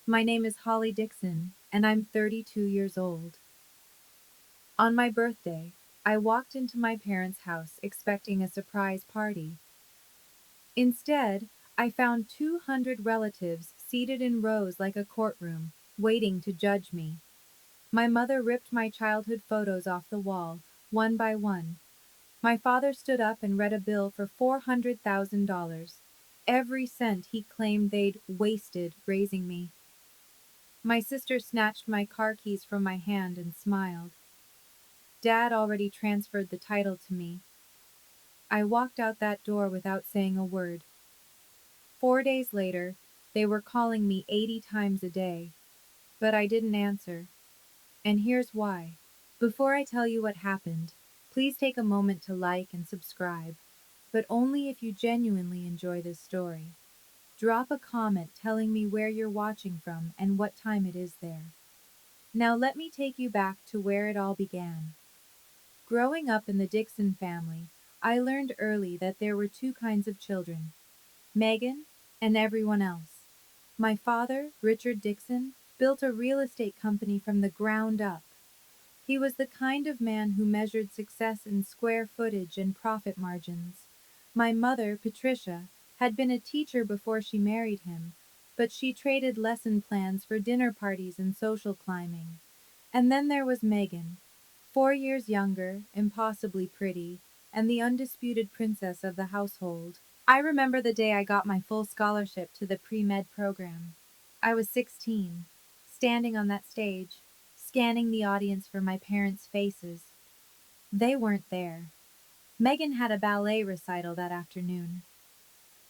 My name is Holly Dixon, and I'm 32 years old. On my birthday, I walked into my parents' house expecting a surprise party. Instead, I found 200 relatives seated in rows like a courtroom, waiting to judge me. My mother ripped my childhood photos off the wall, one by one. My father stood up and read a bill for $400,000. Every cent he claimed they'd wasted raising me. My sister snatched my car keys from my hand and smiled. Dad already transferred the title to me. I walked out that door without saying a word. 4 days later, they were calling me 80 times a day, but I didn't answer. And here's why. Before I tell you what happened, please take a moment to like and subscribe, but only if you genuinely enjoy this story. Drop a comment telling me where you're watching from and what time it is there. Now let me take you back to where it all began. Growing up in the Dixon family, I learned early that there were two kinds of children, Megan and everyone else. My father, Richard Dixon, built a real estate company from the ground up. He was the kind of man who measured success in square footage and profit margins. My mother, Patricia, had been a teacher before she married him, but she traded lesson plans for dinner parties and social climbing. And then there was Megan, 4 years younger, impossibly pretty, and the undisputed princess of the household. I remember the day I got my full scholarship to the pre-med program. I was 16, standing on that stage, scanning the audience for my parents' faces. They weren't there. Megan had a ballet recital that afternoon.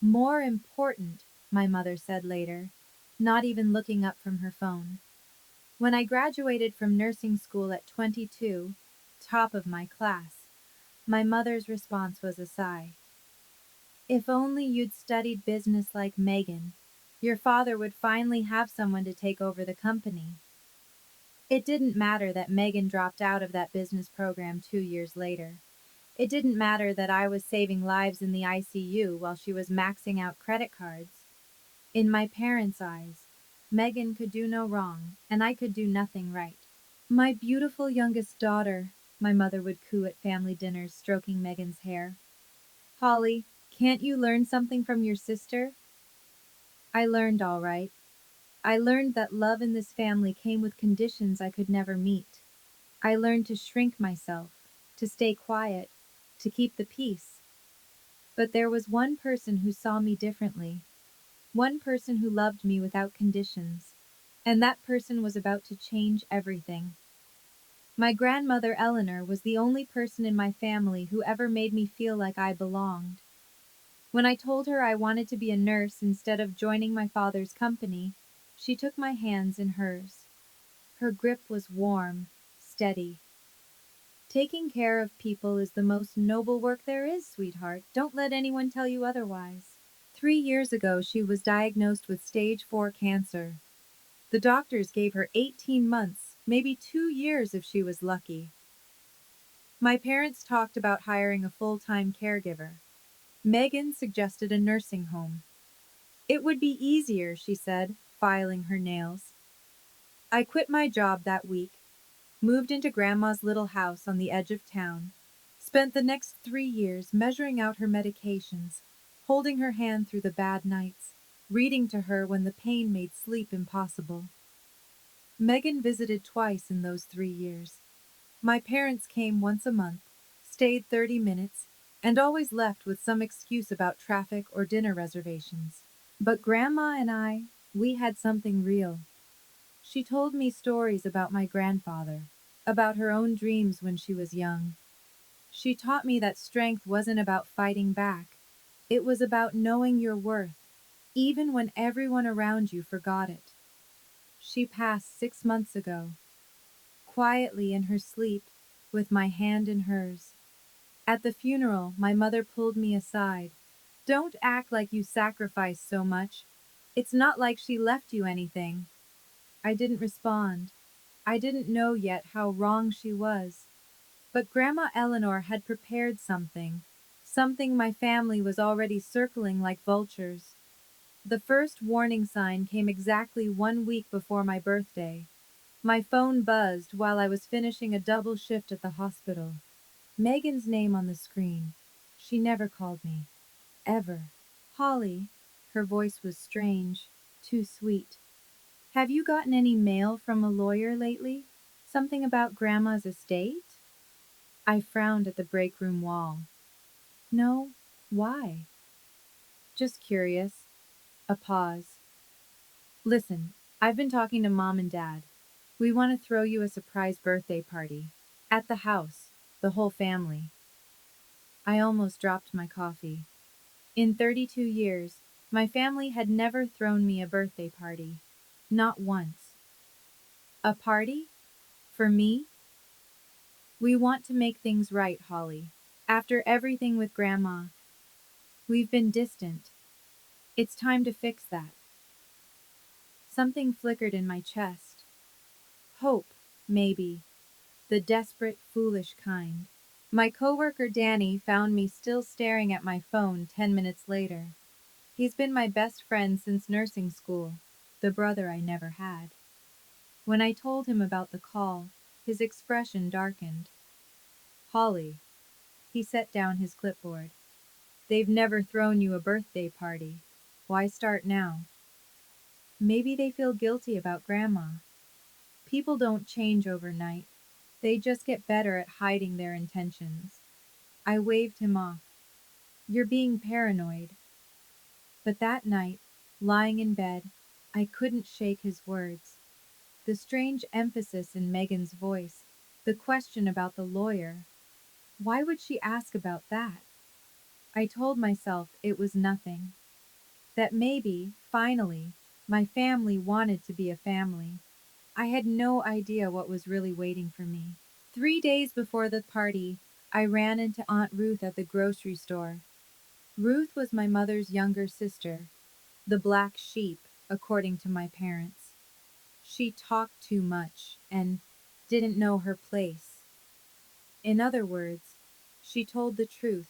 More important, my mother said later, not even looking up from her phone. When I graduated from nursing school at 22, top of my class, my mother's response was a sigh. If only you'd studied business like Megan, your father would finally have someone to take over the company. It didn't matter that Megan dropped out of that business program 2 years later. It didn't matter that I was saving lives in the ICU while she was maxing out credit cards. In my parents' eyes, Megan could do no wrong, and I could do nothing right. My beautiful youngest daughter, my mother would coo at family dinners, stroking Megan's hair. Holly, can't you learn something from your sister? I learned all right. I learned that love in this family came with conditions I could never meet. I learned to shrink myself, to stay quiet, to keep the peace. But there was one person who saw me differently, one person who loved me without conditions, and that person was about to change everything. My grandmother Eleanor was the only person in my family who ever made me feel like I belonged. When I told her I wanted to be a nurse instead of joining my father's company, she took my hands in hers. Her grip was warm, steady. Taking care of people is the most noble work there is, sweetheart. Don't let anyone tell you otherwise. 3 years ago, she was diagnosed with stage 4 cancer. The doctors gave her 18 months, maybe 2 years if she was lucky. My parents talked about hiring a full-time caregiver. Megan suggested a nursing home. It would be easier, she said, filing her nails. I quit my job that week, moved into Grandma's little house on the edge of town, spent the next 3 years measuring out her medications, holding her hand through the bad nights, reading to her when the pain made sleep impossible. Megan visited twice in those 3 years. My parents came once a month, stayed 30 minutes, and always left with some excuse about traffic or dinner reservations. But Grandma and we had something real. She told me stories about my grandfather, about her own dreams when she was young. She taught me that strength wasn't about fighting back. It was about knowing your worth, even when everyone around you forgot it. She passed 6 months ago, quietly in her sleep, with my hand in hers. At the funeral, my mother pulled me aside. Don't act like you sacrificed so much. It's not like she left you anything. I didn't respond. I didn't know yet how wrong she was. But Grandma Eleanor had prepared something my family was already circling like vultures. The first warning sign came exactly 1 week before my birthday. My phone buzzed while I was finishing a double shift at the hospital. Megan's name on the screen. She never called me. Ever. Holly. Her voice was strange, too sweet. Have you gotten any mail from a lawyer lately? Something about Grandma's estate? I frowned at the break room wall. No. Why? Just curious. A pause. Listen, I've been talking to Mom and Dad. We want to throw you a surprise birthday party. At the house. The whole family. I almost dropped my coffee. In 32 years, my family had never thrown me a birthday party. Not once. A party? For me? We want to make things right, Holly. After everything with Grandma, we've been distant. It's time to fix that. Something flickered in my chest. Hope, maybe. The desperate, foolish kind. My coworker Danny found me still staring at my phone 10 minutes later. He's been my best friend since nursing school, the brother I never had. When I told him about the call, his expression darkened. Holly. He set down his clipboard. They've never thrown you a birthday party. Why start now? Maybe they feel guilty about Grandma. People don't change overnight. They just get better at hiding their intentions. I waved him off. You're being paranoid. But that night, lying in bed, I couldn't shake his words. The strange emphasis in Megan's voice, the question about the lawyer. Why would she ask about that? I told myself it was nothing. That maybe, finally, my family wanted to be a family. I had no idea what was really waiting for me. 3 days before the party, I ran into Aunt Ruth at the grocery store. Ruth was my mother's younger sister, the black sheep, according to my parents. She talked too much and didn't know her place. In other words, she told the truth,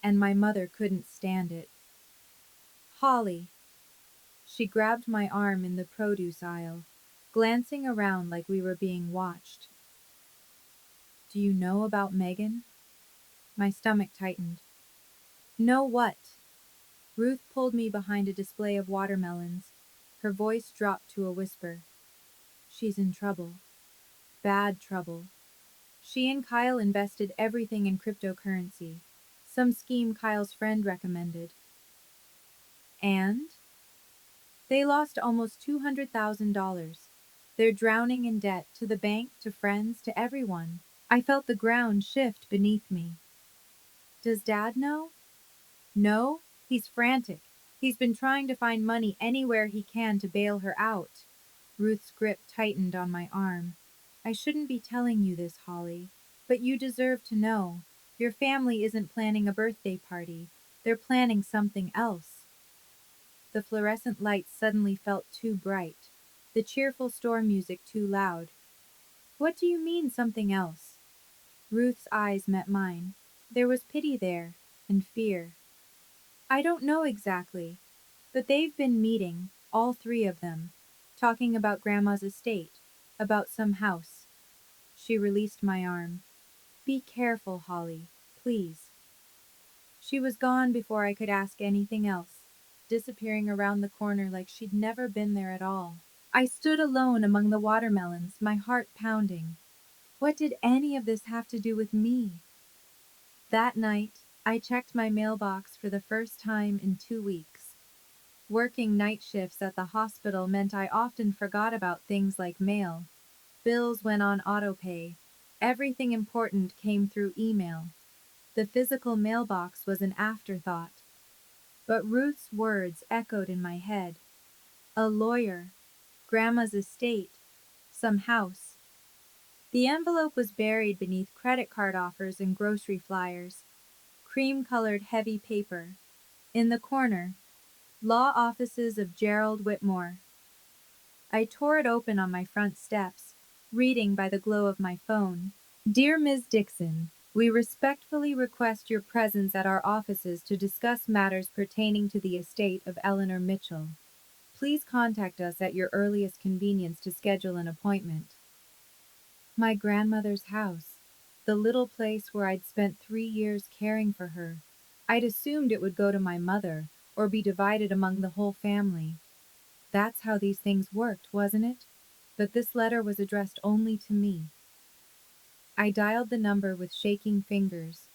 and my mother couldn't stand it. Holly. She grabbed my arm in the produce aisle, glancing around like we were being watched. Do you know about Megan? My stomach tightened. Know what? Ruth pulled me behind a display of watermelons. Her voice dropped to a whisper. She's in trouble. Bad trouble. She and Kyle invested everything in cryptocurrency, some scheme Kyle's friend recommended. And? They lost almost $200,000. They're drowning in debt, to the bank, to friends, to everyone. I felt the ground shift beneath me. Does Dad know? No, he's frantic. He's been trying to find money anywhere he can to bail her out. Ruth's grip tightened on my arm. I shouldn't be telling you this, Holly, but you deserve to know. Your family isn't planning a birthday party. They're planning something else. The fluorescent lights suddenly felt too bright. The cheerful store music too loud. What do you mean, something else? Ruth's eyes met mine. There was pity there, and fear. I don't know exactly, but they've been meeting, all three of them, talking about Grandma's estate, about some house. She released my arm. Be careful, Holly, please. She was gone before I could ask anything else, disappearing around the corner like she'd never been there at all. I stood alone among the watermelons, my heart pounding. What did any of this have to do with me? That night, I checked my mailbox for the first time in 2 weeks. Working night shifts at the hospital meant I often forgot about things like mail. Bills went on autopay. Everything important came through email. The physical mailbox was an afterthought. But Ruth's words echoed in my head. A lawyer. Grandma's estate. Some house. The envelope was buried beneath credit card offers and grocery flyers. Cream-colored heavy paper. In the corner, Law Offices of Gerald Whitmore. I tore it open on my front steps, reading by the glow of my phone. Dear Ms. Dixon, We respectfully request your presence at our offices to discuss matters pertaining to the estate of Eleanor Mitchell. Please contact us at your earliest convenience to schedule an appointment. My grandmother's house, the little place where I'd spent 3 years caring for her. I'd assumed it would go to my mother, or be divided among the whole family. That's how these things worked, wasn't it? But this letter was addressed only to me. I dialed the number with shaking fingers.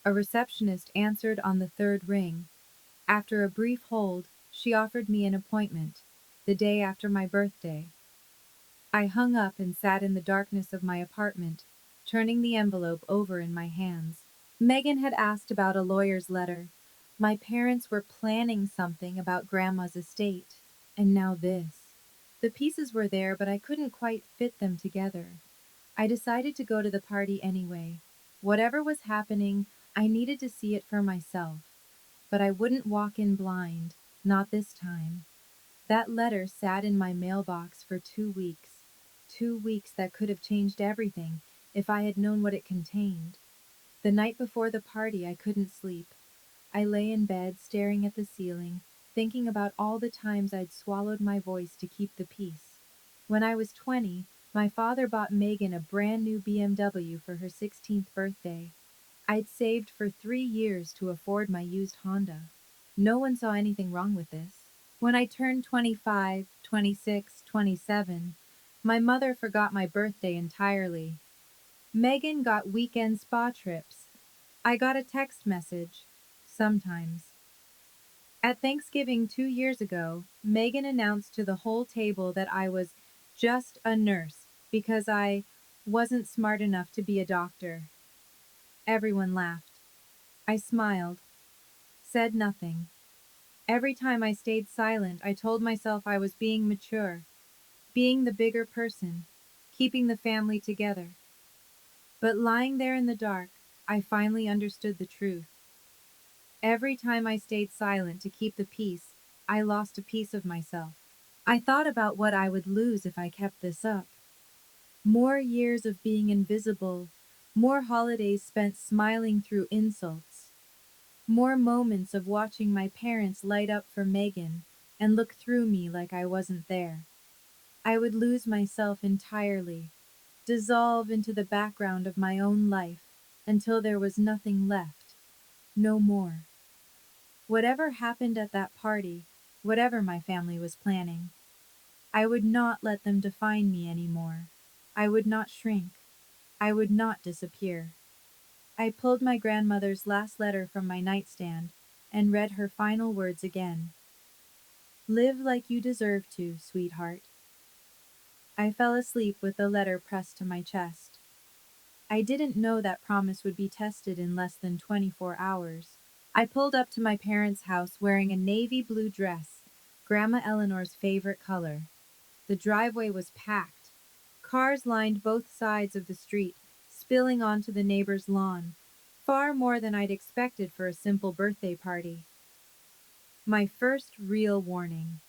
A receptionist answered on the third ring. After a brief hold, she offered me an appointment, the day after my birthday. I hung up and sat in the darkness of my apartment, turning the envelope over in my hands. Megan had asked about a lawyer's letter. My parents were planning something about Grandma's estate. And now this. The pieces were there, but I couldn't quite fit them together. I decided to go to the party anyway. Whatever was happening, I needed to see it for myself. But I wouldn't walk in blind, not this time. That letter sat in my mailbox for 2 weeks. 2 weeks that could have changed everything if I had known what it contained. The night before the party, I couldn't sleep. I lay in bed, staring at the ceiling, thinking about all the times I'd swallowed my voice to keep the peace. When I was 20, my father bought Megan a brand new BMW for her 16th birthday. I'd saved for 3 years to afford my used Honda. No one saw anything wrong with this. When I turned 25, 26, 27, my mother forgot my birthday entirely. Megan got weekend spa trips. I got a text message. Sometimes. At Thanksgiving 2 years ago, Megan announced to the whole table that I was just a nurse because I wasn't smart enough to be a doctor. Everyone laughed. I smiled, said nothing. Every time I stayed silent, I told myself I was being mature, being the bigger person, keeping the family together. But lying there in the dark, I finally understood the truth. Every time I stayed silent to keep the peace, I lost a piece of myself. I thought about what I would lose if I kept this up. More years of being invisible, more holidays spent smiling through insults, more moments of watching my parents light up for Megan and look through me like I wasn't there. I would lose myself entirely, dissolve into the background of my own life until there was nothing left, no more. Whatever happened at that party, whatever my family was planning, I would not let them define me anymore. I would not shrink. I would not disappear. I pulled my grandmother's last letter from my nightstand and read her final words again. Live like you deserve to, sweetheart. I fell asleep with the letter pressed to my chest. I didn't know that promise would be tested in less than 24 hours. I pulled up to my parents' house wearing a navy blue dress, Grandma Eleanor's favorite color. The driveway was packed. Cars lined both sides of the street, spilling onto the neighbor's lawn, far more than I'd expected for a simple birthday party. My first real warning.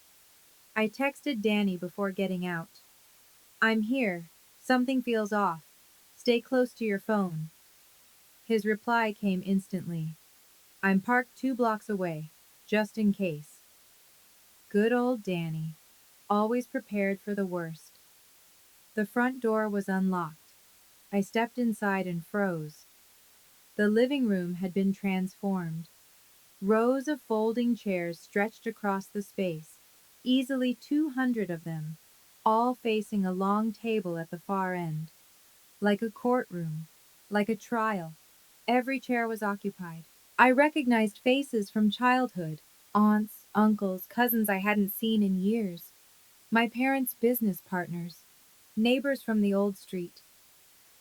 I texted Danny before getting out. I'm here. Something feels off. Stay close to your phone. His reply came instantly. I'm parked 2 blocks away, just in case. Good old Danny, always prepared for the worst. The front door was unlocked. I stepped inside and froze. The living room had been transformed. Rows of folding chairs stretched across the space, easily 200 of them, all facing a long table at the far end. Like a courtroom, like a trial, every chair was occupied. I recognized faces from childhood, aunts, uncles, cousins I hadn't seen in years, my parents' business partners, neighbors from the old street,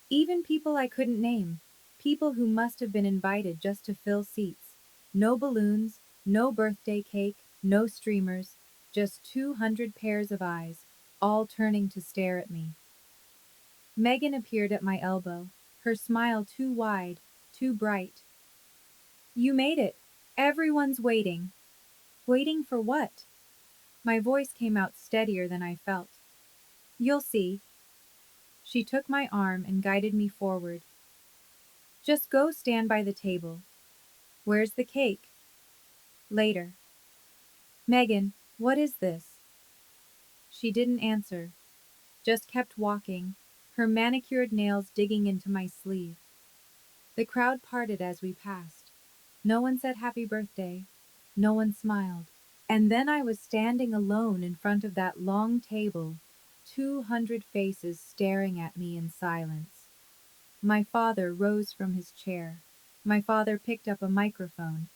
even people I couldn't name, people who must have been invited just to fill seats. No balloons, no birthday cake, no streamers, just 200 pairs of eyes, all turning to stare at me. Megan appeared at my elbow, her smile too wide, too bright. You made it. Everyone's waiting. Waiting for what? My voice came out steadier than I felt. You'll see. She took my arm and guided me forward. Just go stand by the table. Where's the cake? Later. Megan, what is this? She didn't answer, just kept walking, her manicured nails digging into my sleeve. The crowd parted as we passed. No one said happy birthday. No one smiled. And then I was standing alone in front of that long table, 200 faces staring at me in silence. My father rose from his chair. My father picked up a microphone,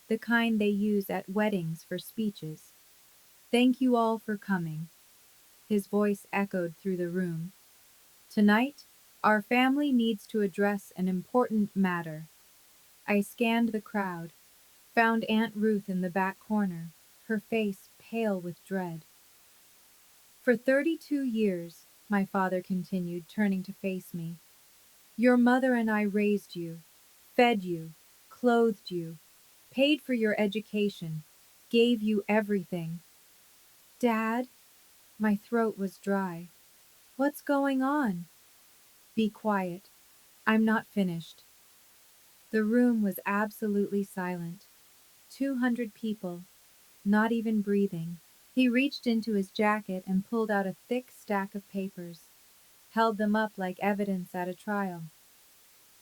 the kind they use at weddings for speeches. Thank you all for coming. His voice echoed through the room. Tonight, our family needs to address an important matter. I scanned the crowd, found Aunt Ruth in the back corner, her face pale with dread. For 32 years, my father continued, turning to face me, your mother and I raised you, fed you, clothed you, paid for your education, gave you everything. Dad, my throat was dry. What's going on? Be quiet. I'm not finished. The room was absolutely silent. 200 people, not even breathing. He reached into his jacket and pulled out a thick stack of papers, held them up like evidence at a trial.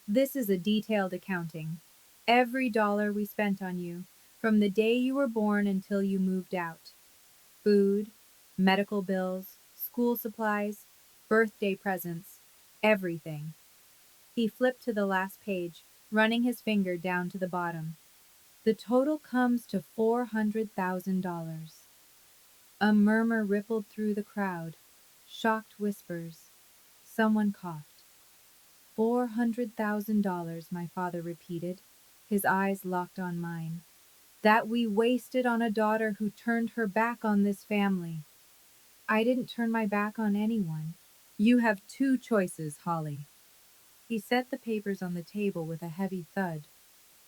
This is a detailed accounting. Every dollar we spent on you, from the day you were born until you moved out. Food, medical bills, school supplies, birthday presents, everything. He flipped to the last page, running his finger down to the bottom. The total comes to $400,000. A murmur rippled through the crowd. Shocked whispers. Someone coughed. $400,000, my father repeated, his eyes locked on mine. That we wasted on a daughter who turned her back on this family. I didn't turn my back on anyone. You have two choices, Holly. He set the papers on the table with a heavy thud.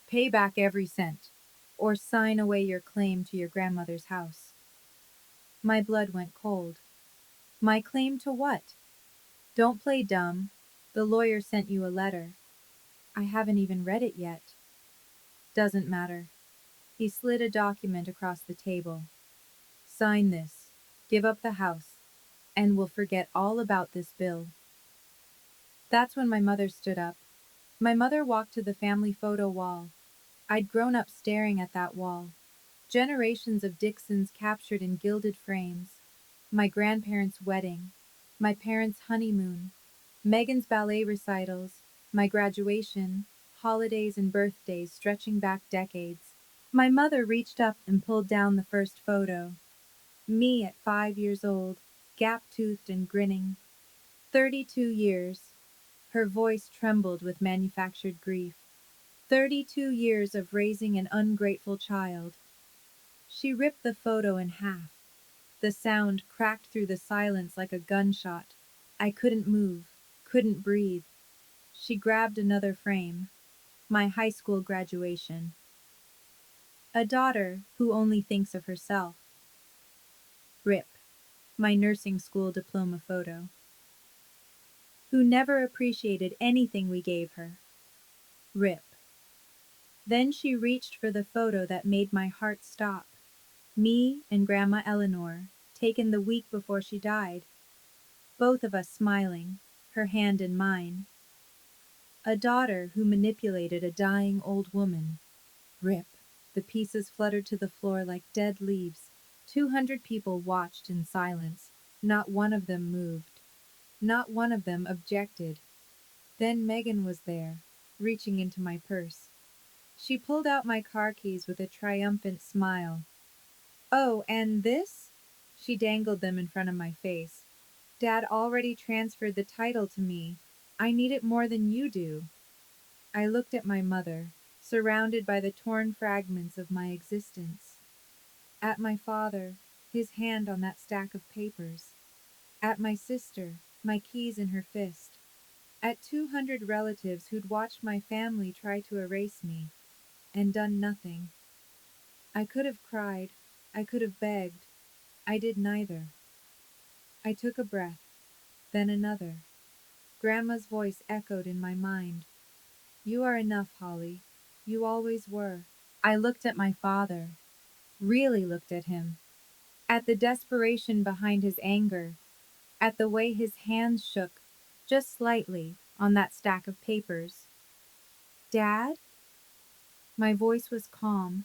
Pay back every cent, or sign away your claim to your grandmother's house. My blood went cold. My claim to what? Don't play dumb. The lawyer sent you a letter. I haven't even read it yet. Doesn't matter. He slid a document across the table. Sign this. Give up the house. And we'll forget all about this bill. That's when my mother stood up. My mother walked to the family photo wall. I'd grown up staring at that wall. Generations of Dixons captured in gilded frames. My grandparents' wedding. My parents' honeymoon. Megan's ballet recitals. My graduation. Holidays and birthdays stretching back decades. My mother reached up and pulled down the first photo. Me at 5 years old, gap-toothed and grinning. 32 years. Her voice trembled with manufactured grief. 32 years of raising an ungrateful child. She ripped the photo in half. The sound cracked through the silence like a gunshot. I couldn't move, couldn't breathe. She grabbed another frame. My high school graduation. A daughter who only thinks of herself. Rip. My nursing school diploma photo. Who never appreciated anything we gave her. Rip. Then she reached for the photo that made my heart stop. Me and Grandma Eleanor, taken the week before she died. Both of us smiling, her hand in mine. A daughter who manipulated a dying old woman. Rip. The pieces fluttered to the floor like dead leaves. 200 people watched in silence. Not one of them moved. Not one of them objected. Then Megan was there, reaching into my purse. She pulled out my car keys with a triumphant smile. Oh, and this? She dangled them in front of my face. Dad already transferred the title to me. I need it more than you do. I looked at my mother, surrounded by the torn fragments of my existence. At my father, his hand on that stack of papers. At my sister, my keys in her fist. At 200 relatives who'd watched my family try to erase me, and done nothing. I could have cried. I could have begged. I did neither. I took a breath, then another. Grandma's voice echoed in my mind. You are enough, Holly. You always were. I looked at my father, really looked at him, at the desperation behind his anger, at the way his hands shook, just slightly, on that stack of papers. Dad? My voice was calm,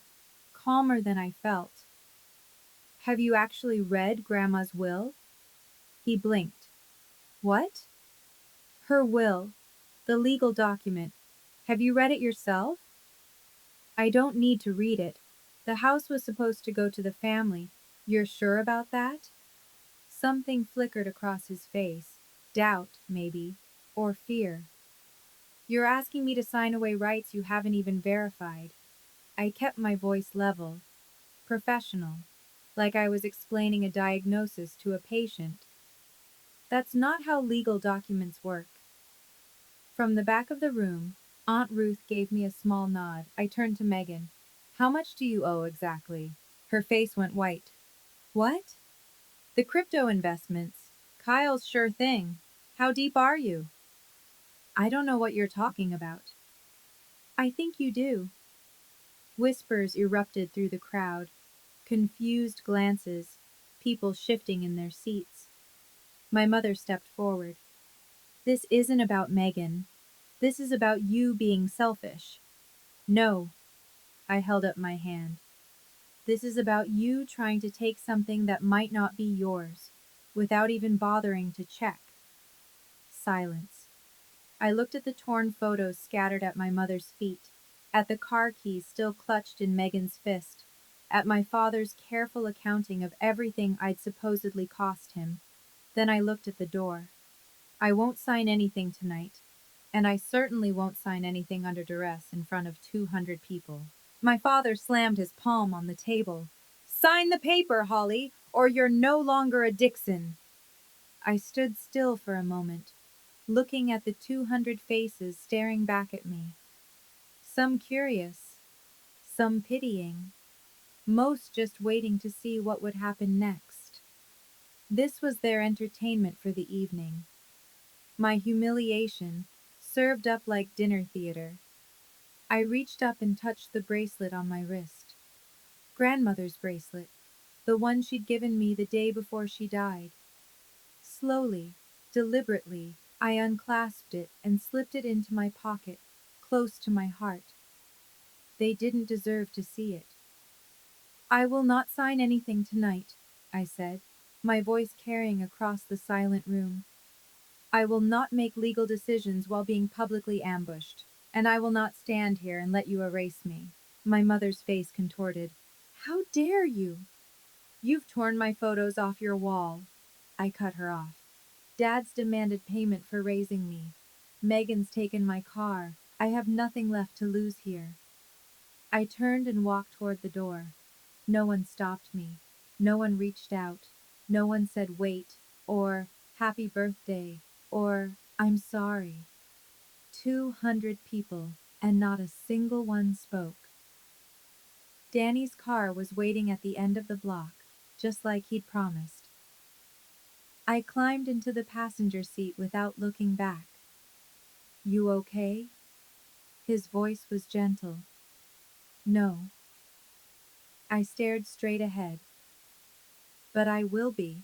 calmer than I felt. Have you actually read Grandma's will? He blinked. What? Her will. The legal document. Have you read it yourself? I don't need to read it. The house was supposed to go to the family. You're sure about that? Something flickered across his face. Doubt, maybe. Or fear. You're asking me to sign away rights you haven't even verified. I kept my voice level, professional, like I was explaining a diagnosis to a patient. That's not how legal documents work. From the back of the room, Aunt Ruth gave me a small nod. I turned to Megan. How much do you owe exactly? Her face went white. What? The crypto investments. Kyle's sure thing. How deep are you? I don't know what you're talking about. I think you do. Whispers erupted through the crowd, confused glances, people shifting in their seats. My mother stepped forward. This isn't about Megan. This is about you being selfish. No, I held up my hand. This is about you trying to take something that might not be yours, without even bothering to check. Silence. I looked at the torn photos scattered at my mother's feet, at the car keys still clutched in Megan's fist, at my father's careful accounting of everything I'd supposedly cost him. Then I looked at the door. I won't sign anything tonight, and I certainly won't sign anything under duress in front of 200 people. My father slammed his palm on the table. Sign the paper, Holly, or you're no longer a Dixon. I stood still for a moment, looking at the 200 faces staring back at me. Some curious, some pitying, most just waiting to see what would happen next. This was their entertainment for the evening. My humiliation, served up like dinner theater. I reached up and touched the bracelet on my wrist. Grandmother's bracelet, the one she'd given me the day before she died. Slowly, deliberately, I unclasped it and slipped it into my pocket, close to my heart. They didn't deserve to see it. I will not sign anything tonight, I said, my voice carrying across the silent room. I will not make legal decisions while being publicly ambushed, and I will not stand here and let you erase me. My mother's face contorted. How dare you? You've torn my photos off your wall. I cut her off. Dad's demanded payment for raising me. Megan's taken my car. I have nothing left to lose here. I turned and walked toward the door. No one stopped me. No one reached out. No one said wait, or happy birthday, or I'm sorry. 200 people, and not a single one spoke. Danny's car was waiting at the end of the block, just like he'd promised. I climbed into the passenger seat without looking back. You okay? His voice was gentle. No. I stared straight ahead. But I will be.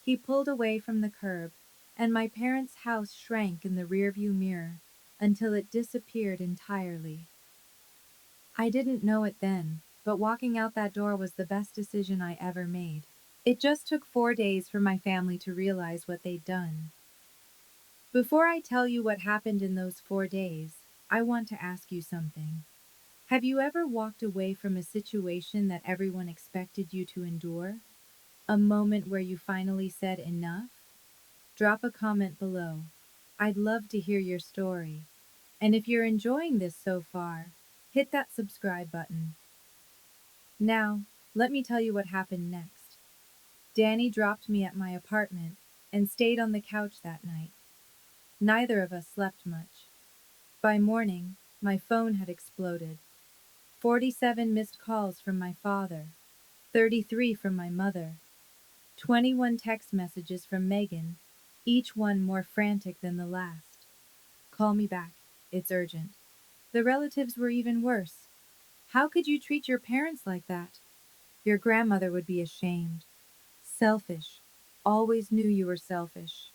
He pulled away from the curb, and my parents' house shrank in the rearview mirror until it disappeared entirely. I didn't know it then, but walking out that door was the best decision I ever made. It just took 4 days for my family to realize what they'd done. Before I tell you what happened in those 4 days, I want to ask you something. Have you ever walked away from a situation that everyone expected you to endure? A moment where you finally said enough? Drop a comment below. I'd love to hear your story. And if you're enjoying this so far, hit that subscribe button. Now, let me tell you what happened next. Danny dropped me at my apartment and stayed on the couch that night. Neither of us slept much. By morning, my phone had exploded. 47 missed calls from my father, 33 from my mother, 21 text messages from Megan, each one more frantic than the last. Call me back. It's urgent." The relatives were even worse. "How could you treat your parents like that? Your grandmother would be ashamed." "Selfish. Always knew you were selfish."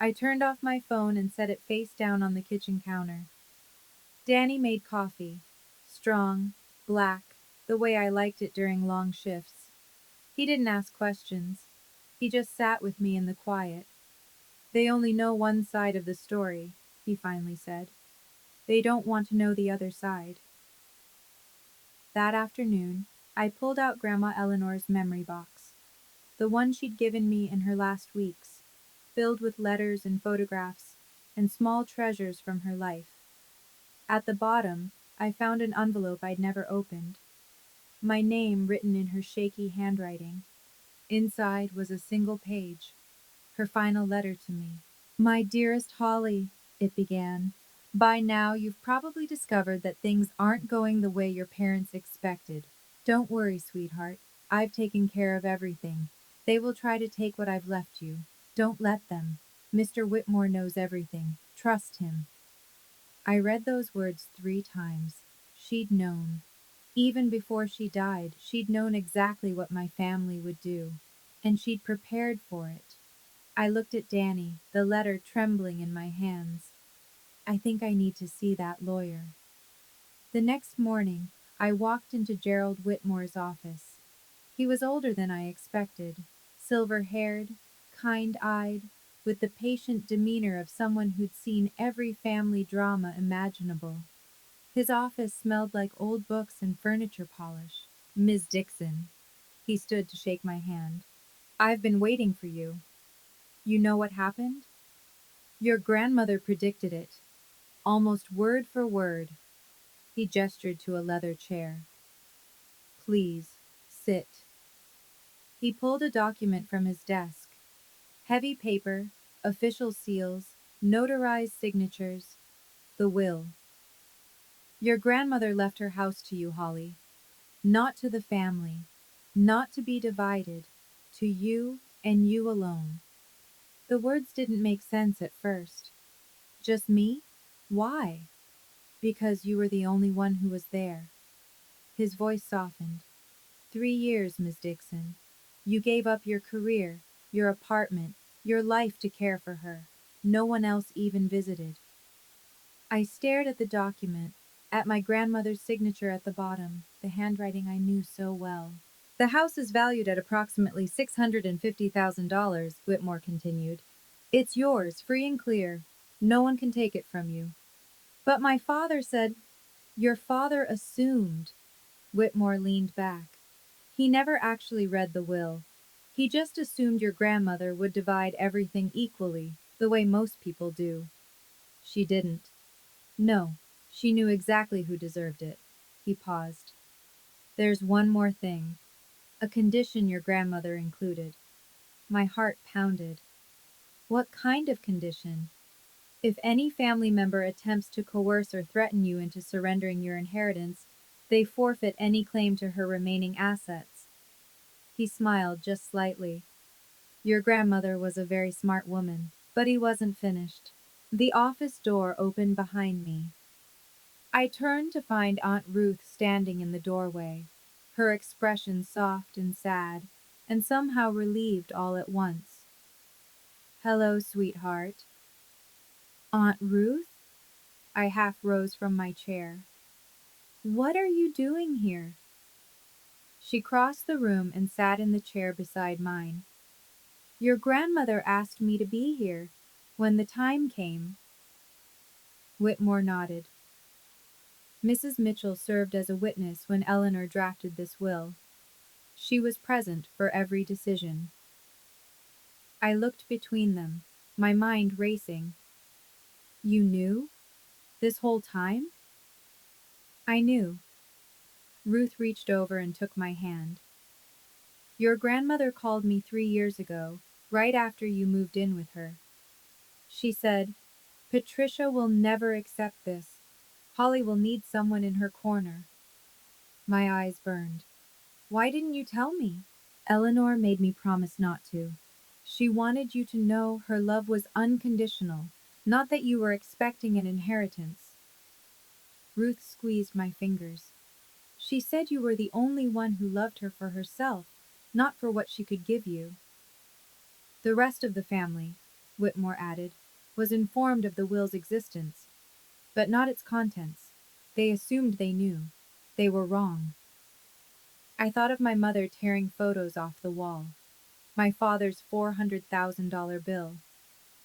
I turned off my phone and set it face down on the kitchen counter. Danny made coffee. Strong, black, the way I liked it during long shifts. He didn't ask questions. He just sat with me in the quiet. "They only know one side of the story," he finally said. "They don't want to know the other side." That afternoon, I pulled out Grandma Eleanor's memory box, the one she'd given me in her last weeks, filled with letters and photographs and small treasures from her life. At the bottom, I found an envelope I'd never opened, my name written in her shaky handwriting. Inside was a single page, her final letter to me. "My dearest Holly," it began. "By now you've probably discovered that things aren't going the way your parents expected. Don't worry, sweetheart. I've taken care of everything. They will try to take what I've left you. Don't let them. Mr. Whitmore knows everything. Trust him." I read those words 3 times. She'd known. Even before she died, she'd known exactly what my family would do, and she'd prepared for it. I looked at Danny, the letter trembling in my hands. "I think I need to see that lawyer." The next morning, I walked into Gerald Whitmore's office. He was older than I expected, silver-haired, kind-eyed, with the patient demeanor of someone who'd seen every family drama imaginable. His office smelled like old books and furniture polish. "Ms. Dixon." He stood to shake my hand. "I've been waiting for you. You know what happened? Your grandmother predicted it, almost word for word." He gestured to a leather chair. "Please, sit." He pulled a document from his desk. Heavy paper, official seals, notarized signatures, the will. "Your grandmother left her house to you, Holly. Not to the family. Not to be divided. To you and you alone." The words didn't make sense at first. "Just me? Why?" "Because you were the only one who was there." His voice softened. 3 years, Miss Dixon. You gave up your career, your apartment, your life to care for her. No one else even visited." I stared at the document, at my grandmother's signature at the bottom, the handwriting I knew so well. "The house is valued at approximately $650,000, Whitmore continued. "It's yours, free and clear. No one can take it from you." "But my father said—" "Your father assumed." Whitmore leaned back. "He never actually read the will. He just assumed your grandmother would divide everything equally, the way most people do. She didn't. No, she knew exactly who deserved it." He paused. "There's one more thing. A condition your grandmother included." My heart pounded. "What kind of condition?" "If any family member attempts to coerce or threaten you into surrendering your inheritance, they forfeit any claim to her remaining assets." He smiled just slightly. "Your grandmother was a very smart woman." But he wasn't finished. The office door opened behind me. I turned to find Aunt Ruth standing in the doorway, her expression soft and sad, and somehow relieved all at once. "Hello, sweetheart." "Aunt Ruth?" I half rose from my chair. "What are you doing here?" She crossed the room and sat in the chair beside mine. "Your grandmother asked me to be here. When the time came." Whitmore nodded. "Mrs. Mitchell served as a witness when Eleanor drafted this will. She was present for every decision." I looked between them, my mind racing. "You knew? This whole time?" "I knew." Ruth reached over and took my hand. "Your grandmother called me 3 years ago, right after you moved in with her. She said, 'Patricia will never accept this. Holly will need someone in her corner.'" My eyes burned. "Why didn't you tell me?" "Eleanor made me promise not to. She wanted you to know her love was unconditional, not that you were expecting an inheritance." Ruth squeezed my fingers. She said you were the only one who loved her for herself, not for what she could give you. The rest of the family, Whitmore added, was informed of the will's existence, but not its contents. They assumed they knew. They were wrong. I thought of my mother tearing photos off the wall, my father's $400,000 bill,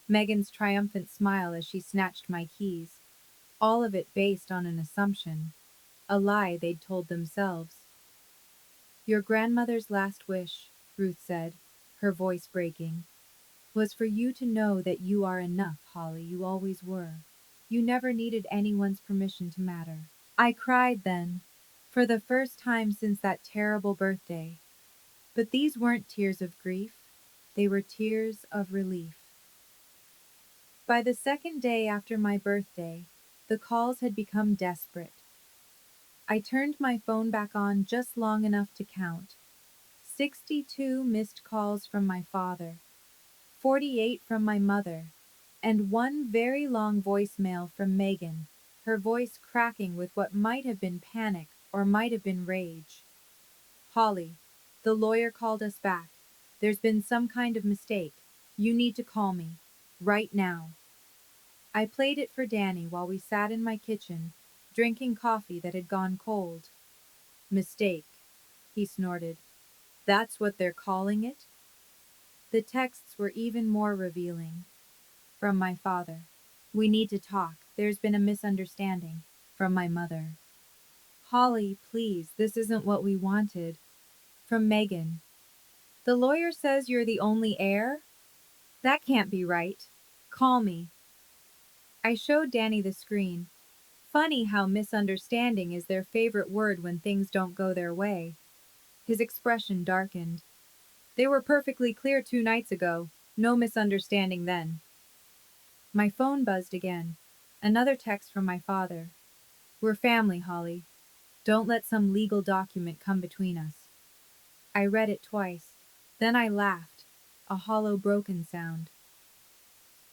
Megan's triumphant smile as she snatched my keys, all of it based on an assumption, a lie they'd told themselves. Your grandmother's last wish, Ruth said, her voice breaking, was for you to know that you are enough, Holly. You always were. You never needed anyone's permission to matter. I cried then, for the first time since that terrible birthday. But these weren't tears of grief. They were tears of relief. By the second day after my birthday, the calls had become desperate. I turned my phone back on just long enough to count. 62 missed calls from my father, 48 from my mother, and one very long voicemail from Megan, her voice cracking with what might have been panic or might have been rage. Holly, the lawyer called us back. There's been some kind of mistake. You need to call me. Right now. I played it for Danny while we sat in my kitchen, drinking coffee that had gone cold. Mistake, he snorted. That's what they're calling it? The texts were even more revealing. From my father. We need to talk. There's been a misunderstanding. From my mother. Holly, please, this isn't what we wanted. From Megan. The lawyer says you're the only heir? That can't be right. Call me. I showed Danny the screen. Funny how misunderstanding is their favorite word when things don't go their way. His expression darkened. They were perfectly clear 2 nights ago. No misunderstanding then. My phone buzzed again. Another text from my father. We're family, Holly. Don't let some legal document come between us. I read it twice. Then I laughed. A hollow, broken sound.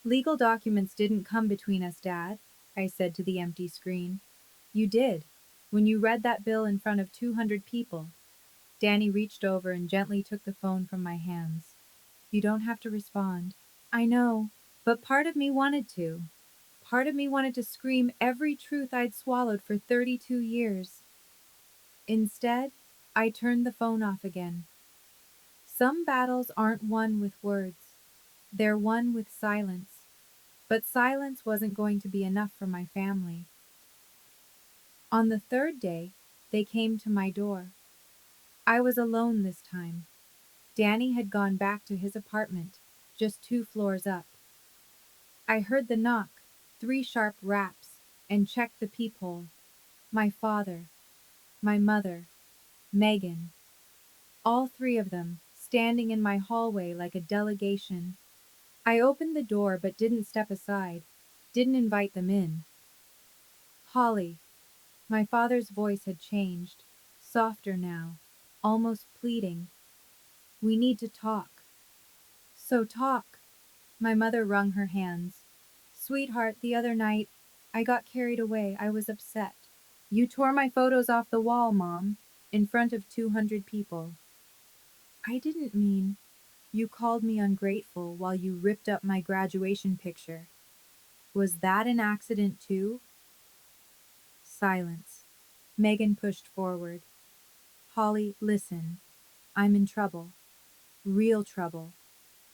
Legal documents didn't come between us, Dad, I said to the empty screen. You did. When you read that bill in front of 200 people. Danny reached over and gently took the phone from my hands. You don't have to respond. I know, but part of me wanted to. Part of me wanted to scream every truth I'd swallowed for 32 years. Instead, I turned the phone off again. Some battles aren't won with words. They're won with silence. But silence wasn't going to be enough for my family. On the third day, they came to my door. I was alone this time. Danny had gone back to his apartment, just 2 floors up. I heard the knock, 3 sharp raps, and checked the peephole. My father, my mother, Megan, all 3 of them, standing in my hallway like a delegation. I opened the door but didn't step aside, didn't invite them in. Holly, my father's voice had changed, softer now, almost pleading. We need to talk. So talk. My mother wrung her hands. Sweetheart, the other night, I got carried away. I was upset. You tore my photos off the wall, Mom, in front of 200 people. I didn't mean. You called me ungrateful while you ripped up my graduation picture. Was that an accident too? Silence. Megan pushed forward. Holly, listen. I'm in trouble. Real trouble.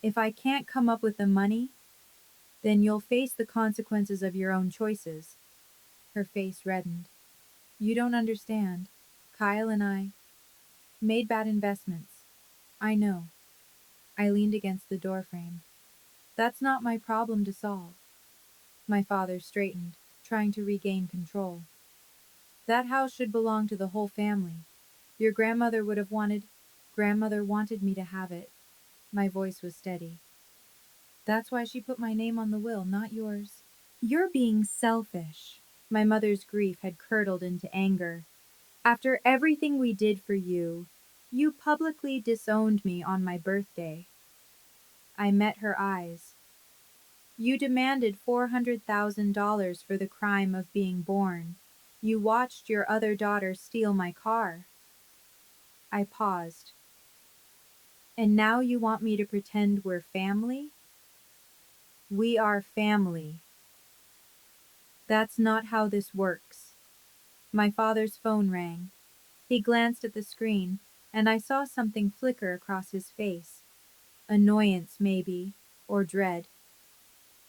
If I can't come up with the money, then you'll face the consequences of your own choices. Her face reddened. You don't understand. Kyle and I made bad investments. I know. I leaned against the doorframe. That's not my problem to solve. My father straightened, trying to regain control. That house should belong to the whole family. Your grandmother would have wanted. Grandmother wanted me to have it. My voice was steady. That's why she put my name on the will, not yours. You're being selfish. My mother's grief had curdled into anger. After everything we did for you, you publicly disowned me on my birthday. I met her eyes. You demanded $400,000 for the crime of being born. You watched your other daughter steal my car. I paused. And now you want me to pretend we're family? We are family. That's not how this works. My father's phone rang. He glanced at the screen, and I saw something flicker across his face. Annoyance, maybe, or dread.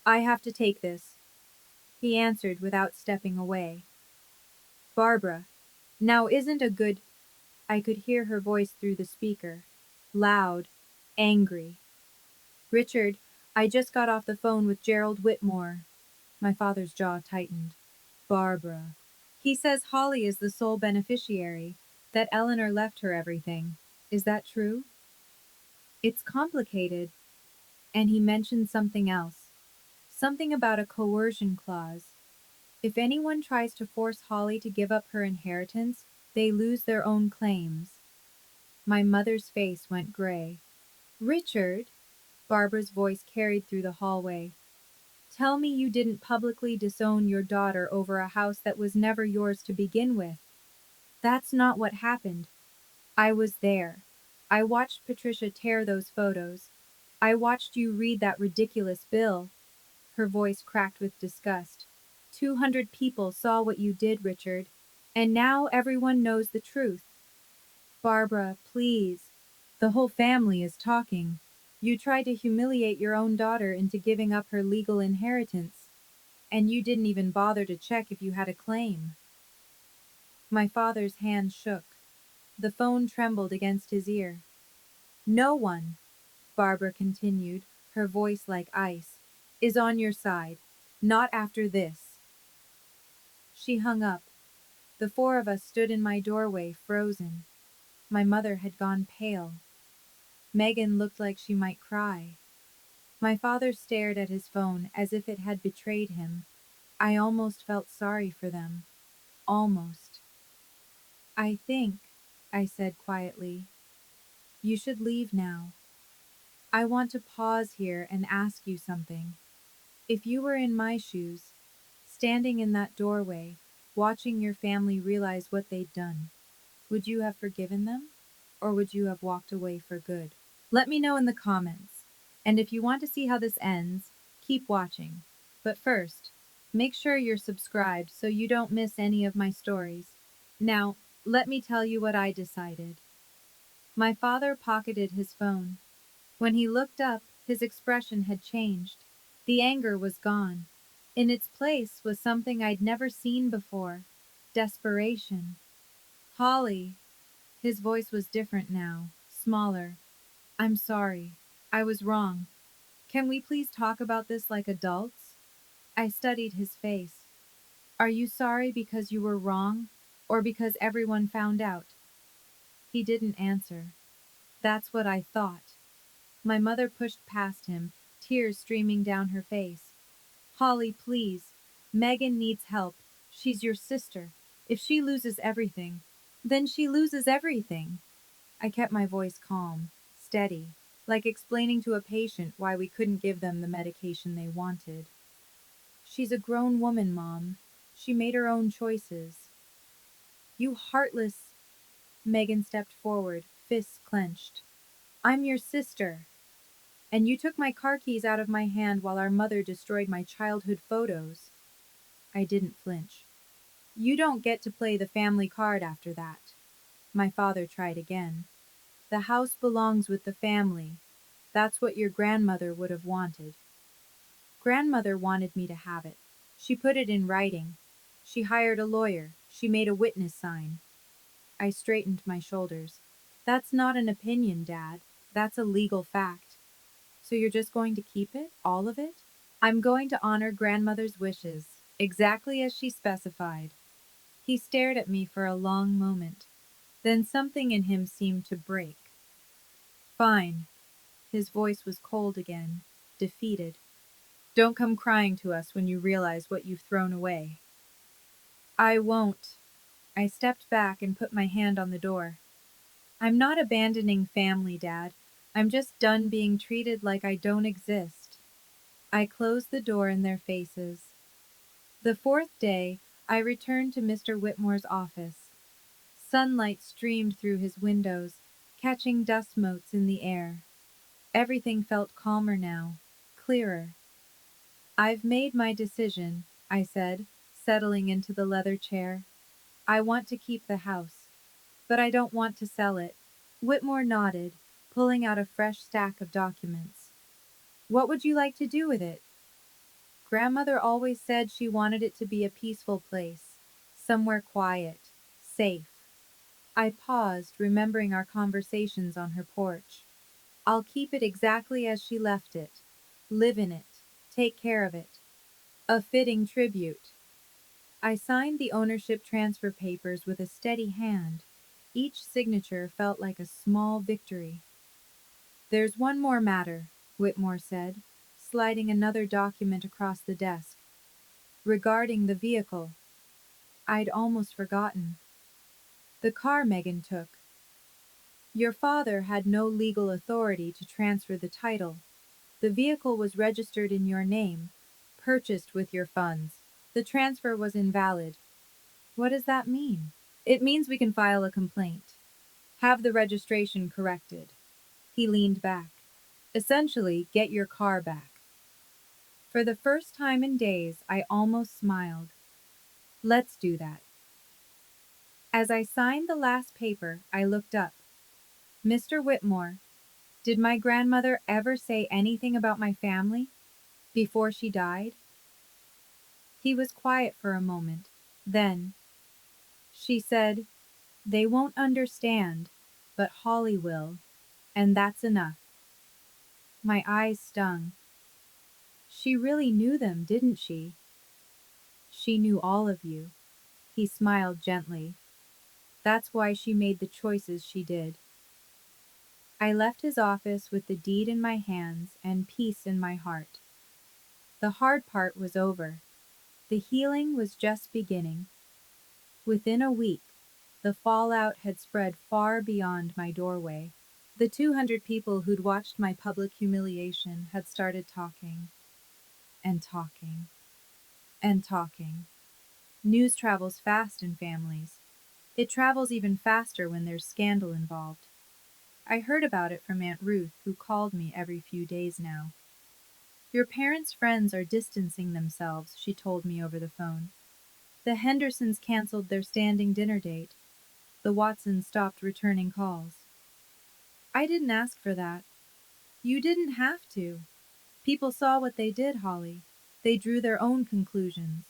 I have to take this, he answered without stepping away. Barbara, now isn't a good. I could hear her voice through the speaker. Loud, angry. Richard, I just got off the phone with Gerald Whitmore. My father's jaw tightened. Barbara. He says Holly is the sole beneficiary, that Eleanor left her everything. Is that true? It's complicated. And he mentioned something else. Something about a coercion clause. If anyone tries to force Holly to give up her inheritance, they lose their own claims. My mother's face went gray. Richard, Barbara's voice carried through the hallway. Tell me you didn't publicly disown your daughter over a house that was never yours to begin with. That's not what happened. I was there. I watched Patricia tear those photos. I watched you read that ridiculous bill. Her voice cracked with disgust. 200 people saw what you did, Richard. And now everyone knows the truth. Barbara, please. The whole family is talking. You tried to humiliate your own daughter into giving up her legal inheritance. And you didn't even bother to check if you had a claim. My father's hand shook. The phone trembled against his ear. No one, Barbara continued, her voice like ice, is on your side. Not after this. She hung up. The four of us stood in my doorway, frozen. My mother had gone pale. Megan looked like she might cry. My father stared at his phone as if it had betrayed him. I almost felt sorry for them. Almost. I think, I said quietly, you should leave now. I want to pause here and ask you something. If you were in my shoes, standing in that doorway, watching your family realize what they'd done, would you have forgiven them? Or would you have walked away for good? Let me know in the comments. And if you want to see how this ends, keep watching. But first, make sure you're subscribed so you don't miss any of my stories. Now, let me tell you what I decided. My father pocketed his phone. When he looked up, his expression had changed. The anger was gone. In its place was something I'd never seen before. Desperation. Holly. His voice was different now, smaller. I'm sorry. I was wrong. Can we please talk about this like adults? I studied his face. Are you sorry because you were wrong, or because everyone found out? He didn't answer. That's what I thought. My mother pushed past him, tears streaming down her face. Holly, please. Megan needs help. She's your sister. If she loses everything, then she loses everything. I kept my voice calm, steady, like explaining to a patient why we couldn't give them the medication they wanted. She's a grown woman, Mom. She made her own choices. You heartless. Megan stepped forward, fists clenched. I'm your sister. And you took my car keys out of my hand while our mother destroyed my childhood photos. I didn't flinch. You don't get to play the family card after that. My father tried again. The house belongs with the family. That's what your grandmother would have wanted. Grandmother wanted me to have it. She put it in writing. She hired a lawyer. She made a witness sign. I straightened my shoulders. That's not an opinion, Dad. That's a legal fact. So you're just going to keep it? All of it? I'm going to honor grandmother's wishes, exactly as she specified. He stared at me for a long moment. Then something in him seemed to break. Fine. His voice was cold again, defeated. Don't come crying to us when you realize what you've thrown away. I won't. I stepped back and put my hand on the door. I'm not abandoning family, Dad. I'm just done being treated like I don't exist. I closed the door in their faces. The fourth day, I returned to Mr. Whitmore's office. Sunlight streamed through his windows, catching dust motes in the air. Everything felt calmer now, clearer. I've made my decision, I said, settling into the leather chair. I want to keep the house, but I don't want to sell it. Whitmore nodded, pulling out a fresh stack of documents. What would you like to do with it? Grandmother always said she wanted it to be a peaceful place, somewhere quiet, safe. I paused, remembering our conversations on her porch. I'll keep it exactly as she left it. Live in it. Take care of it. A fitting tribute. I signed the ownership transfer papers with a steady hand. Each signature felt like a small victory. There's one more matter, Whitmore said, sliding another document across the desk. Regarding the vehicle. I'd almost forgotten. The car Megan took. Your father had no legal authority to transfer the title. The vehicle was registered in your name, purchased with your funds. The transfer was invalid. What does that mean? It means we can file a complaint. Have the registration corrected. He leaned back. Essentially, get your car back. For the first time in days, I almost smiled. Let's do that. As I signed the last paper, I looked up. Mr. Whitmore, did my grandmother ever say anything about my family before she died? He was quiet for a moment. Then, she said, they won't understand, but Holly will, and that's enough. My eyes stung. She really knew them, didn't she? She knew all of you. He smiled gently. That's why she made the choices she did. I left his office with the deed in my hands and peace in my heart. The hard part was over. The healing was just beginning. Within a week, the fallout had spread far beyond my doorway. The 200 people who'd watched my public humiliation had started talking, and talking, and talking. News travels fast in families. It travels even faster when there's scandal involved. I heard about it from Aunt Ruth, who called me every few days now. Your parents' friends are distancing themselves, she told me over the phone. The Hendersons canceled their standing dinner date. The Watsons stopped returning calls. I didn't ask for that. You didn't have to. People saw what they did, Holly. They drew their own conclusions.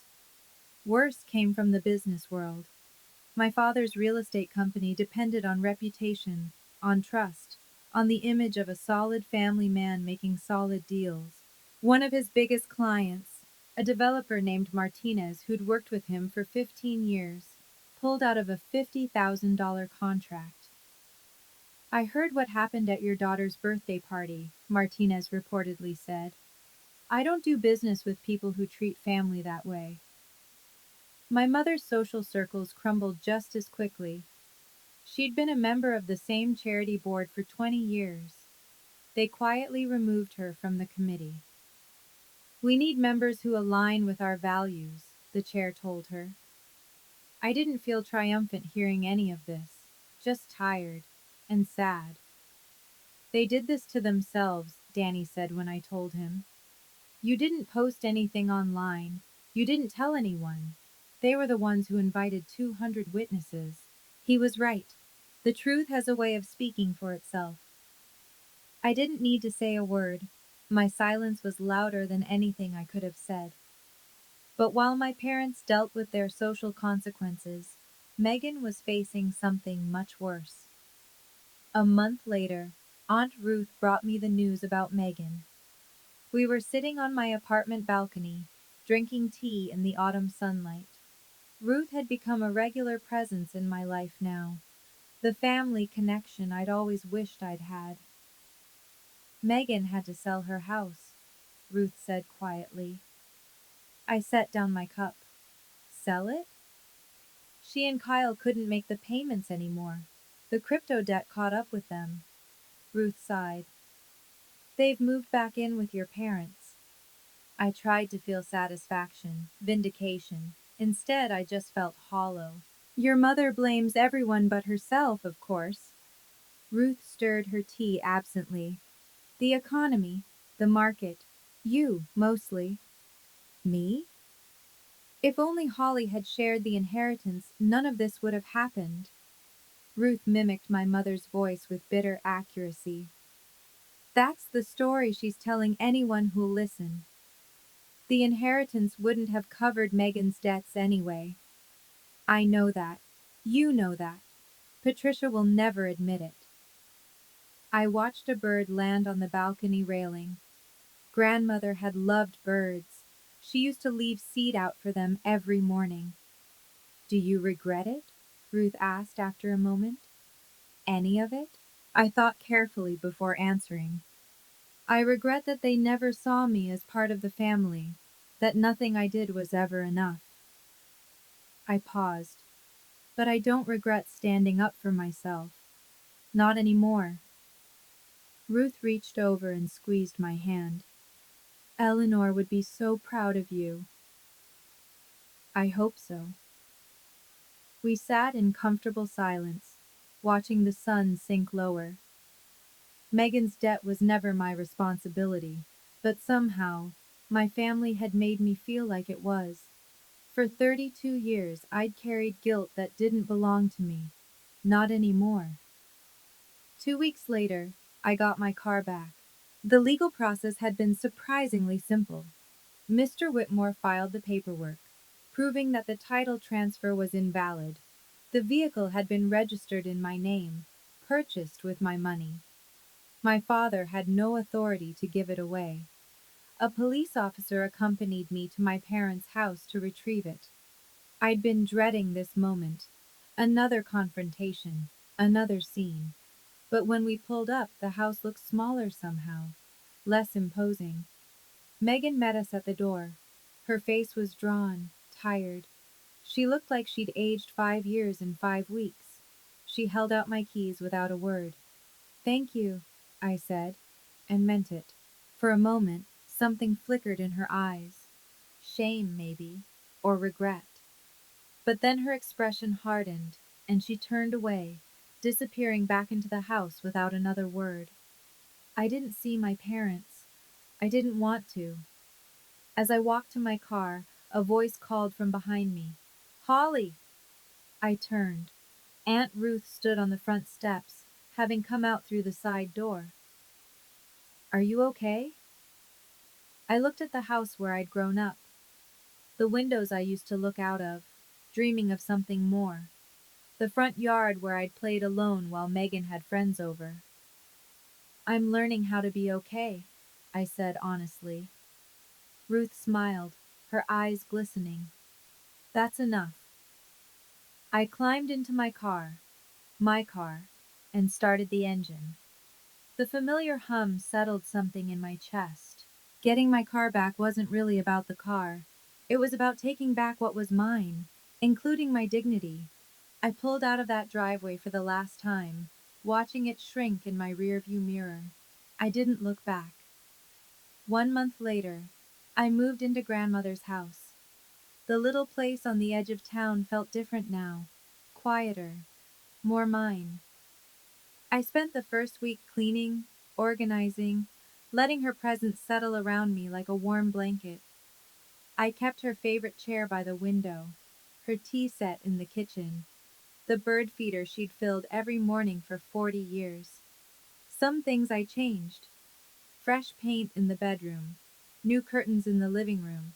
Worse came from the business world. My father's real estate company depended on reputation, on trust, on the image of a solid family man making solid deals. One of his biggest clients, a developer named Martinez who'd worked with him for 15 years, pulled out of a $50,000 contract. I heard what happened at your daughter's birthday party, Martinez reportedly said. I don't do business with people who treat family that way. My mother's social circles crumbled just as quickly. She'd been a member of the same charity board for 20 years. They quietly removed her from the committee. We need members who align with our values, the chair told her. I didn't feel triumphant hearing any of this, just tired and sad. They did this to themselves, Danny said when I told him. You didn't post anything online. You didn't tell anyone. They were the ones who invited 200 witnesses. He was right. The truth has a way of speaking for itself. I didn't need to say a word. My silence was louder than anything I could have said. But while my parents dealt with their social consequences, Megan was facing something much worse. A month later, Aunt Ruth brought me the news about Megan. We were sitting on my apartment balcony, drinking tea in the autumn sunlight. Ruth had become a regular presence in my life now, the family connection I'd always wished I'd had. Megan had to sell her house, Ruth said quietly. I set down my cup. Sell it? She and Kyle couldn't make the payments anymore. The crypto debt caught up with them. Ruth sighed. They've moved back in with your parents. I tried to feel satisfaction, vindication. Instead, I just felt hollow. Your mother blames everyone but herself, of course. Ruth stirred her tea absently. The economy, the market, you, mostly. Me? If only Holly had shared the inheritance, none of this would have happened. Ruth mimicked my mother's voice with bitter accuracy. That's the story she's telling anyone who'll listen. The inheritance wouldn't have covered Megan's debts anyway. I know that. You know that. Patricia will never admit it. I watched a bird land on the balcony railing. Grandmother had loved birds. She used to leave seed out for them every morning. Do you regret it? Ruth asked after a moment. Any of it? I thought carefully before answering. I regret that they never saw me as part of the family, that nothing I did was ever enough. I paused. But I don't regret standing up for myself. Not anymore. Ruth reached over and squeezed my hand. Eleanor would be so proud of you. I hope so. We sat in comfortable silence, watching the sun sink lower. Megan's debt was never my responsibility, but somehow, my family had made me feel like it was. For 32 years, I'd carried guilt that didn't belong to me. Not anymore. 2 weeks later, I got my car back. The legal process had been surprisingly simple. Mr. Whitmore filed the paperwork, proving that the title transfer was invalid. The vehicle had been registered in my name, purchased with my money. My father had no authority to give it away. A police officer accompanied me to my parents' house to retrieve it. I'd been dreading this moment. Another confrontation, another scene. But when we pulled up, the house looked smaller somehow, less imposing. Megan met us at the door. Her face was drawn, tired. She looked like she'd aged 5 years in 5 weeks. She held out my keys without a word. Thank you, I said, and meant it. For a moment, something flickered in her eyes. Shame, maybe, or regret. But then her expression hardened, and she turned away, disappearing back into the house without another word. I didn't see my parents. I didn't want to. As I walked to my car, a voice called from behind me. Holly! I turned. Aunt Ruth stood on the front steps, having come out through the side door. Are you okay? I looked at the house where I'd grown up, the windows I used to look out of, dreaming of something more, the front yard where I'd played alone while Megan had friends over. I'm learning how to be okay, I said honestly. Ruth smiled, her eyes glistening. That's enough. I climbed into my car, and started the engine. The familiar hum settled something in my chest. Getting my car back wasn't really about the car. It was about taking back what was mine, including my dignity. I pulled out of that driveway for the last time, watching it shrink in my rearview mirror. I didn't look back. 1 month later, I moved into grandmother's house. The little place on the edge of town felt different now, quieter, more mine. I spent the first week cleaning, organizing, letting her presence settle around me like a warm blanket. I kept her favorite chair by the window, her tea set in the kitchen, the bird feeder she'd filled every morning for 40 years. Some things I changed. Fresh paint in the bedroom, new curtains in the living room,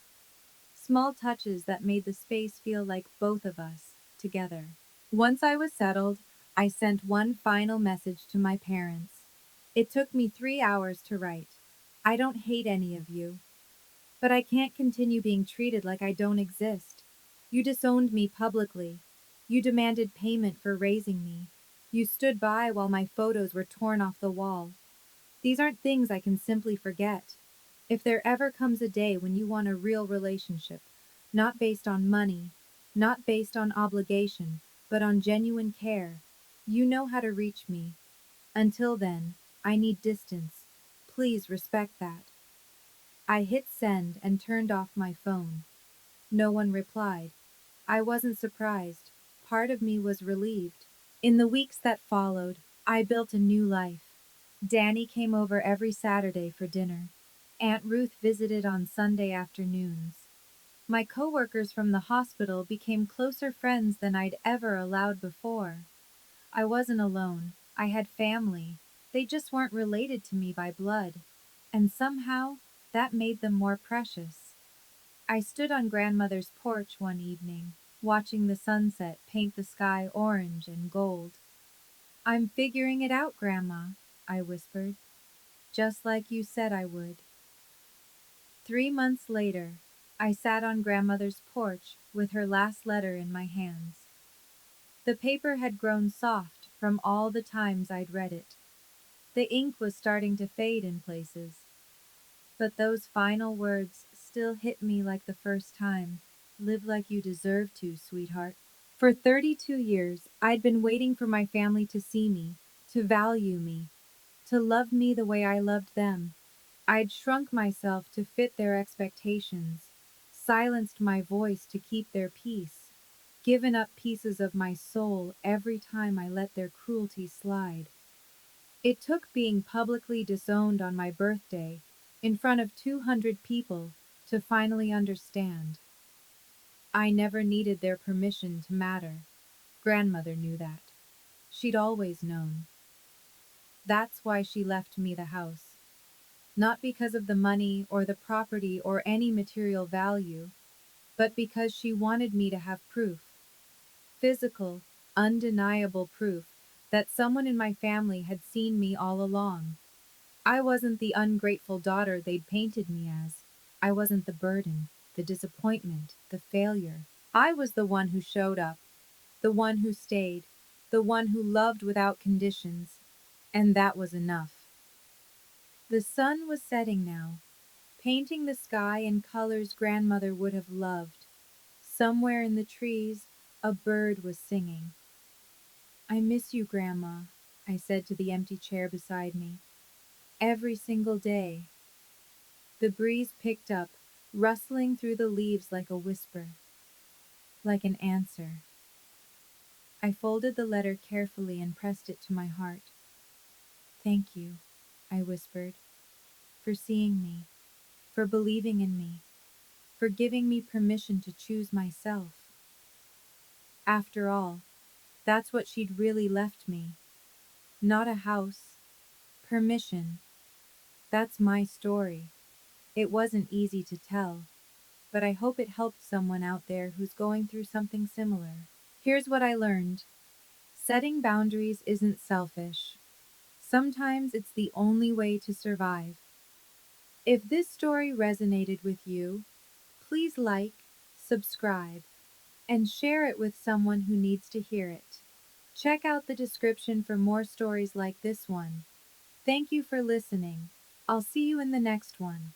small touches that made the space feel like both of us, together. Once I was settled, I sent one final message to my parents. It took me 3 hours to write. I don't hate any of you, but I can't continue being treated like I don't exist. You disowned me publicly. You demanded payment for raising me. You stood by while my photos were torn off the wall. These aren't things I can simply forget. If there ever comes a day when you want a real relationship, not based on money, not based on obligation, but on genuine care, you know how to reach me. Until then, I need distance. Please respect that. I hit send and turned off my phone. No one replied. I wasn't surprised. Part of me was relieved. In the weeks that followed, I built a new life. Danny came over every Saturday for dinner. Aunt Ruth visited on Sunday afternoons. My coworkers from the hospital became closer friends than I'd ever allowed before. I wasn't alone. I had family. They just weren't related to me by blood. And somehow, that made them more precious. I stood on grandmother's porch one evening, watching the sunset paint the sky orange and gold. I'm figuring it out, Grandma, I whispered, just like you said I would. 3 months later, I sat on grandmother's porch with her last letter in my hands. The paper had grown soft from all the times I'd read it. The ink was starting to fade in places. But those final words still hit me like the first time. Live like you deserve to, sweetheart. For 32 years, I'd been waiting for my family to see me, to value me, to love me the way I loved them. I'd shrunk myself to fit their expectations, silenced my voice to keep their peace, given up pieces of my soul every time I let their cruelty slide. It took being publicly disowned on my birthday, in front of 200 people, to finally understand. I never needed their permission to matter. Grandmother knew that. She'd always known. That's why she left me the house. Not because of the money or the property or any material value, but because she wanted me to have proof. Physical, undeniable proof that someone in my family had seen me all along. I wasn't the ungrateful daughter they'd painted me as. I wasn't the burden, the disappointment, the failure. I was the one who showed up, the one who stayed, the one who loved without conditions. And that was enough. The sun was setting now, painting the sky in colors grandmother would have loved. Somewhere in the trees, a bird was singing. I miss you, Grandma, I said to the empty chair beside me. Every single day. The breeze picked up, rustling through the leaves like a whisper, like an answer. I folded the letter carefully and pressed it to my heart. Thank you, I whispered, for seeing me, for believing in me, for giving me permission to choose myself. After all, that's what she'd really left me. Not a house. Permission. That's my story. It wasn't easy to tell, but I hope it helped someone out there who's going through something similar. Here's what I learned. Setting boundaries isn't selfish. Sometimes it's the only way to survive. If this story resonated with you, please like, subscribe, and share it with someone who needs to hear it. Check out the description for more stories like this one. Thank you for listening. I'll see you in the next one.